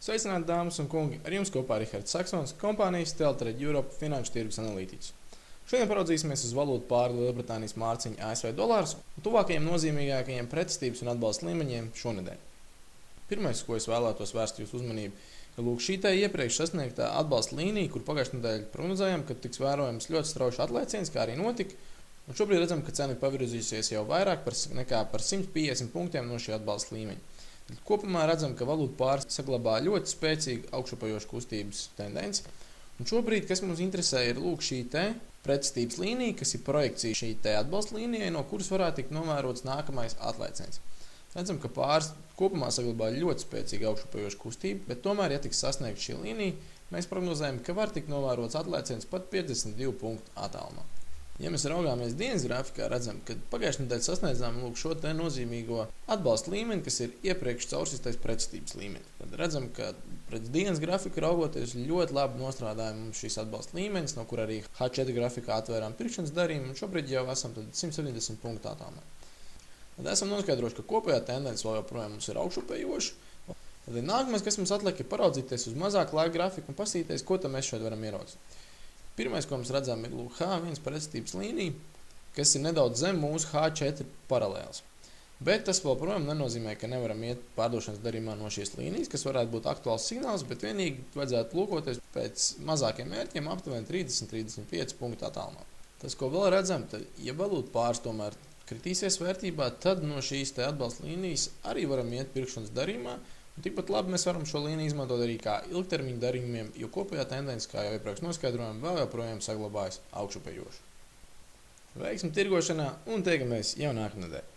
Sveicināti, dāmas un kungi! Ar jums kopā Rihards Saksons, kompānijas Teletrade Europe finanšu tirgus analītiķis. Šodien paraudzīsimies uz valūtu pāri Lielbritānijas mārciņu ASV dolārus un tuvākajiem nozīmīgākajiem pretestības un atbalsta līmeņiem šonedēļ. Pirmais, ko es vēlētos vērst jūsu uzmanību, ir šī iepriekš sasniegtā atbalsta līnija, kur pagājušajā nedēļā prognozējām, ka tiks vērojams ļoti strauji atlēciens, kā arī notika. Un šobrīd redzam, ka cena ir pavirzījusies jau vairāk nekā par 150 punktiem no šī atbalsta līmeņa. Kopumā redzam, ka valūtu pāris saglabā ļoti spēcīgu augšupejošu kustības tendenci. Un šobrīd, kas mums interesē, ir šī pretestības līnija, kas ir projekcija šī atbalsta līnijai, no kuras varētu tikt novērots nākamais atlēciens. Redzam, ka pāris kopumā saglabā ļoti spēcīgu augšupejošu kustību, bet tomēr, ja tiks sasniegta šī līnija, mēs prognozējam, ka var tikt novērots atlēciens pat 52 punktu attālumā. Ja mēs raugāmies dienas grafikā, redzam, ka pagājušajā nedēļā sasniedzām šo nozīmīgo atbalsta līmeni, kas ir iepriekš caursistais pretestības līmenis. Tad redzam, ka pēc dienas grafika raugoties ļoti labi nostrādāja mums šīs atbalsta līmenis, no kur arī H4 grafikā atvērām pirkšanas darījumu, un šobrīd jau esam 170 punktu attālumā. Tad esam noskaidrojuši, ka kopējā tendence vēl joprojām mums ir augšupejoša. Tad nākamais, kas mums atliek, ir paraudzīties uz mazāku laika grafiku un paskatīties, ko mēs šeit varam ieraudzīt. Pirmais, ko mēs redzam, ir H1 pretestības līnija, kas ir nedaudz zem mūsu H4 paralēls. Bet tas vēl projām nenozīmē, ka nevaram iet pārdošanas darījumā no šīs līnijas, kas varētu būt aktuāls signāls, bet vienīgi vajadzētu lūkoties pēc mazākiem mērķiem aptuveni 30-35 punktu attālumā. Tas, ko vēl redzam, tad, ja valūtu pāris tomēr kritīsies vērtībā, tad no šīs atbalsta līnijas arī varam iet pirkšanas darījumā. Un tikpat labi mēs varam šo līniju izmantot arī kā ilgtermiņa darījumiem, jo kopējā tendence, kā jau iepriekš noskaidrojām, vēl joprojām saglabājas augšupejošu. Veiksmi tirgošanā un tiekamies jau nākamnedēļ!